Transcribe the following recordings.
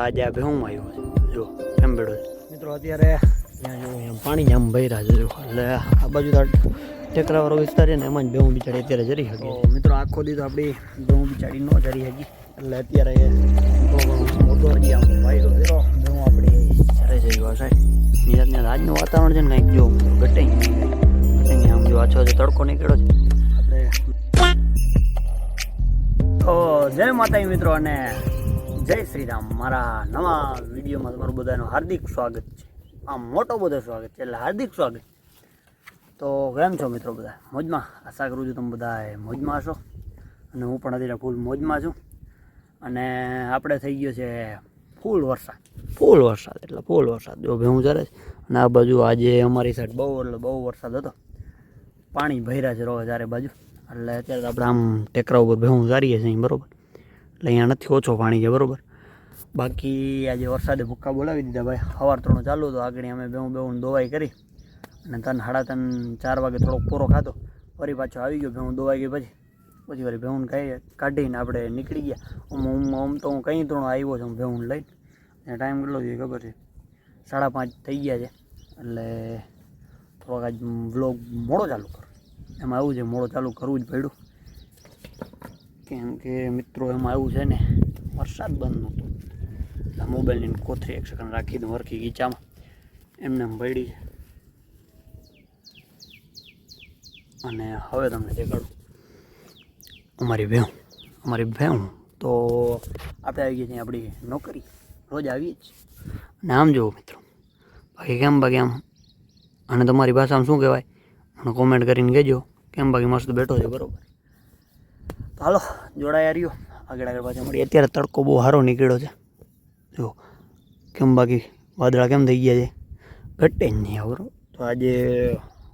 આજે આ ભેહું આવ્યો છે જો કેમ બેડો મિત્રો અત્યારે ત્યાં જો અહીંયા પાણી જામ ભર્યા છે જો એટલે આ બાજુ તો ટેકરાવાળો વિસ્તાર છે ને એમાં જ ભેહું બિચારી અત્યારે જરી શકે મિત્રો આખો દી તો આપણી ભેહું બિચારી ન જરી શકી એટલે અત્યારે મોટો હજી આમ વાયરો થયો ભેહું આપણી જરે છે એવા સાહેબ નિરાતને આજનું વાતાવરણ છે ને કંઈક જો ઘટે આમ જો આછો તડકો નીકળ્યો છે આપણે તો જય માતાજી મિત્રો અને જય શ્રી રામ મારા નવા વિડીયોમાં તમારું બધાનું હાર્દિક સ્વાગત છે આમ મોટો બધો સ્વાગત છે એટલે હાર્દિક સ્વાગત તો કેમ છો મિત્રો બધા મોજમાં આશા કરું છું તમે બધા મોજમાં હશો અને હું પણ અત્યારે ફૂલ મોજમાં છું અને આપણે થઈ ગયો છે ફૂલ વરસાદ એટલે ફૂલ વરસાદ જો ભેહું જરે છે અને આ બાજુ આજે અમારી સાઈડ બહુ વરસાદ હતો પાણી ભર્યા છે રોજ ચારે બાજુ એટલે અત્યારે તો આપણે આમ ટેકરા ઉપર ભેહું જારીએ છીએ બરાબર એટલે અહીંયા નથી ઓછો પાણી છે બરાબર બાકી આજે વરસાદે ભૂક્કા બોલાવી દીધા ભાઈ સવાર ત્રણ ચાલુ હતો આગળ અમે ભેહું દોવાઈ કરી અને 3-4 વાગે થોડોક પૂરો ખાતો ફરી પાછો આવી ગયો ભેહું દોવાઈ ગઈ પછી વળી ભેહું કાઢીને આપણે નીકળી ગયા આમ તો હું કંઈ ત્રણ આવ્યો છું ભેહું લઈને અને ટાઈમ કેટલો જોઈએ ખબર છે 5:30 થઈ ગયા છે એટલે થોડોક આજ વ્લોગ મોડો ચાલુ કરો એમાં આવું છે મોડો ચાલુ કરવું જ પડ્યું કેમ કે મિત્રો એમાં એવું છે ને વરસાદ બંધ નહોતો એટલે મોબાઈલની કોથળી 1 સેકન્ડ રાખી દઉં હરખી ગીચામાં એમને એમ પડી છે અને હવે તમને દેખાડું અમારી ભેહું તો આપણે આવી ગયા છીએ આપણી નોકરી રોજ આવીએ જ અને આમ જુઓ મિત્રો બાકી આમ અને તમારી ભાષામાં શું કહેવાય મને કોમેન્ટ કરીને કહેજો કેમ બાકી મસ્ત બેઠો છે બરાબર તો હાલો જોડાયા રહ્યો આગળ પાછળ મળી અત્યારે તડકો બહુ સારો નીકળ્યો છે જો કેમ બાકી વાદળા કેમ થઈ ગયા છે ઘટે જ નહીં બરાબર તો આજે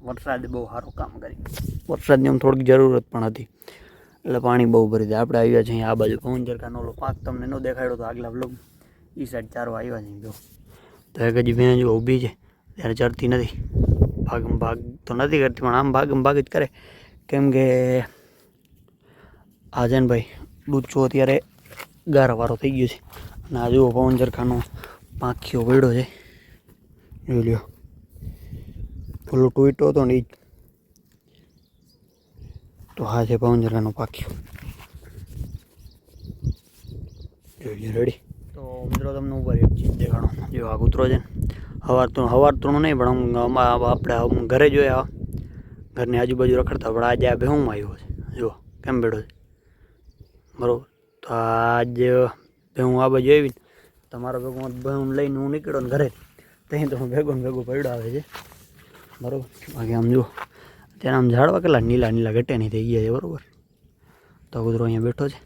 વરસાદે બહુ સારું કામ કર્યું વરસાદની આમ થોડીક જરૂરત પણ હતી એટલે પાણી બહુ ભરી દે આપણે આવ્યા છીએ આ બાજુ પવનચરખાનો ઓલો પાક તમને ન દેખાડ્યો તો આગલા બ્લોગ એ સાઈડ ચારવા આવ્યા છે જો તો એક હજી ભેં જો ઊભી છે ત્યારે ચરતી નથી ભાગ તો નથી કરતી પણ આમ ભાગ જ કરે કેમ કે આ છે ને ભાઈ ડૂચો અત્યારે ગારાવાળો થઈ ગયો છે અને આ જુઓ પવનચરખાનો પાંખીઓ પડ્યો છે જોઈ લ્યો ફૂલો ટૂટો હતો ને એ તો હા છે પવનચરખાનો પાંખ્યો જોઈ રેડી તો મિત્રો તમને ઉપર એક ચીજ દેખાડો જો આ કૂતરો છે ને સવાર ત્રણ નહીં પણ આપણે ઘરે જોયા ઘરની આજુબાજુ રખડતા પણ આજે આ ભેહુંમાં આવ્યો છે જો કેમ બેઠો છે બરાબર તો આજે ભેહું આ બાજુ આવી તમારો ભેહું લઈને હું નીકળ્યો ને ઘરે ત્યાં તો હું ભેગો પડ્યો આવે છે બરાબર બાકી આમ જુઓ અત્યારે આમ ઝાડવા કેટલા નીલા ઘટે નહીં થઈ ગયા છે બરાબર તો કૂતરો અહીંયા બેઠો છે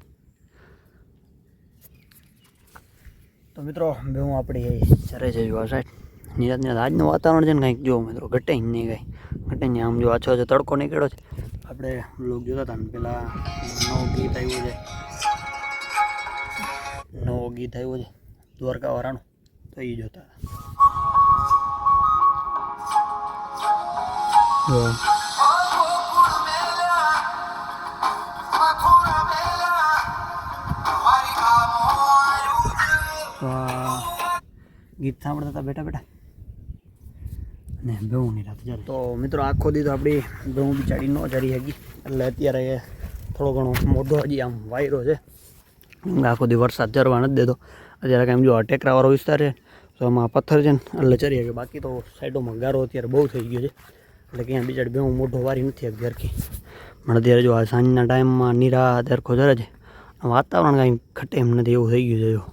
તો મિત્રો ભેહું આપણી ચરે છે જો આ સાઈડ નિરાત આજનું વાતાવરણ છે ને કંઈક જો મિત્રો ઘટે નહીં આમ જો આછો તડકો નીકળ્યો છે આપણે લોક જોતા હતા ને પેલા નવું ગીત આવ્યું છે દ્વારકાવાળાનું તો એ જોતા હતા ગીત સાંભળતા હતા બેઠા ને ભેહુંની રાત જ્યારે તો મિત્રો આખો દી તો આપણી ભેહું બિચારી ન જરી શકી એટલે અત્યારે થોડો ઘણો મોટો હજી આમ વાયરો છે આખો દી વરસાદ ચરવા નથી દેતો અત્યારે કાંઈ જો આ ટેકરાવાળો વિસ્તાર છે તો એમાં પથ્થર છે ને એટલે ચરી શકે બાકી તો સાઈડોમાં ગારો અત્યારે બહુ થઈ ગયો છે એટલે ક્યાં બિચારી ભેહું મોઢો વારી નથી શકતી હરખી પણ અત્યારે જો આ સાંજના ટાઈમમાં નિરાત હરખો જરે છે વાતાવરણ કાંઈ ખટે એમ નથી એવું થઈ ગયું છે જો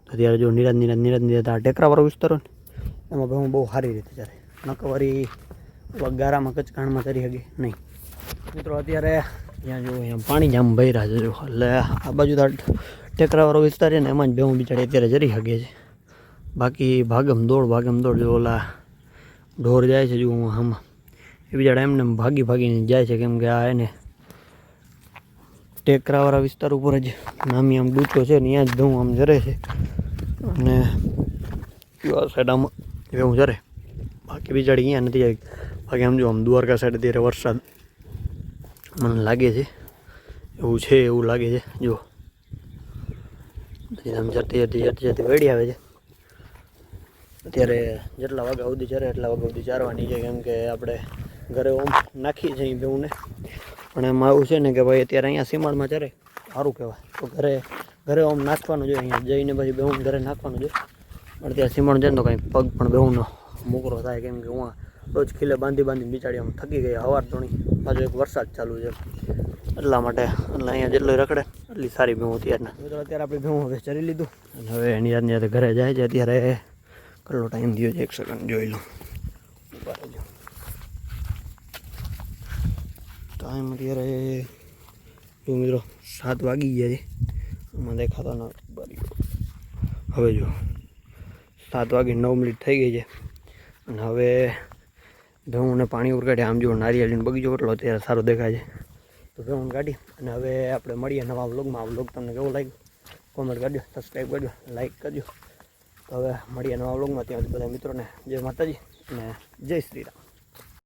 તો અત્યારે જો નિરાત આ ટેકરાવાળો વિસ્તાર હોય ને એમાં ભેહું બહુ સારી રીતે ચાલે નકવારી ગારામાં કચકાણમાં કરી શકે નહીં મિત્રો અત્યારે ત્યાં જો અહીંયા પાણી જામ ભર્યા છે જો એટલે આ બાજુ તો ટેકરાવાળો વિસ્તાર છે ને એમાં જ ભેહું બિચારી અત્યારે જરી શકે છે બાકી ભાગમ દોડ જો ઓલા ઢોર જાય છે જો આમાં એ બિચારા એમને ભાગીને જાય છે કેમ કે આ એને ટેકરાવાળા વિસ્તાર ઉપર જ નામી આમ ડૂચો છે ને ત્યાં જ ભેહું આમ જરે છે અને આ સાઈડ આમ ભેહું જરે બાકી બિચારી અહીંયા નથી આવી બાકી આમ જો આમ દ્વારકા સાઈડ અત્યારે વરસાદ મને લાગે છે એવું લાગે છે જો આમ જતી વેડી આવે છે. અત્યારે જેટલા વાગ્યા સુધી ચરે એટલા વાગ્યા સુધી ચારવાની છે, કેમ કે આપણે ઘરે ઓમ નાખી જઈએ બેઉને. પણ એમાં એવું છે ને કે ભાઈ અત્યારે અહીંયા સીમાડમાં ચરે સારું કહેવાય, તો ઘરે ઓમ નાખવાનું જોઈએ, અહીંયા જઈને પછી બેઉન ઘરે નાખવાનું જોઈએ. પણ ત્યાં સીમાડ જાય ને તો કંઈ પગ પણ બેઉનો મોકરો થાય, કેમ કે હું રોજ ખીલે બાંધી બિચારી આમ થકી ગઈ હવાર ધોણી, પાછો એક વરસાદ ચાલુ છે એટલા માટે. એટલે અહીંયા જેટલું રખડે એટલી સારી ભેહું અત્યારના. અત્યારે આપણે ભેહું હવે ચરી લીધું અને હવે એની યાદ ઘરે જાય છે. અત્યારે કેટલો ટાઈમ થયો છે, 1 સેકન્ડ જોઈ લઉં. ટાઈમ અત્યારે જો મિત્રો 7 વાગી ગયા છે. આમાં દેખાતો ના હવે જો 7:09 થઈ ગઈ છે. અને હવે ભેહુંને પાણી ઉરકાડે. આમ જો નારિયેળીનો બગીચો કેટલો અત્યારે સારો દેખાય છે. તો ભેહું કાઢી અને હવે આપણે મળીએ નવા વ્લોગમાં. આ વ્લોગ તમને કેવો લાગ્યો કોમેન્ટ કરજો, સબસ્ક્રાઈબ કરજો, લાઈક કરજો. તો હવે મળીએ નવા વ્લોગમાં. ત્યાં બધા મિત્રોને જય માતાજી અને જય શ્રી રામ.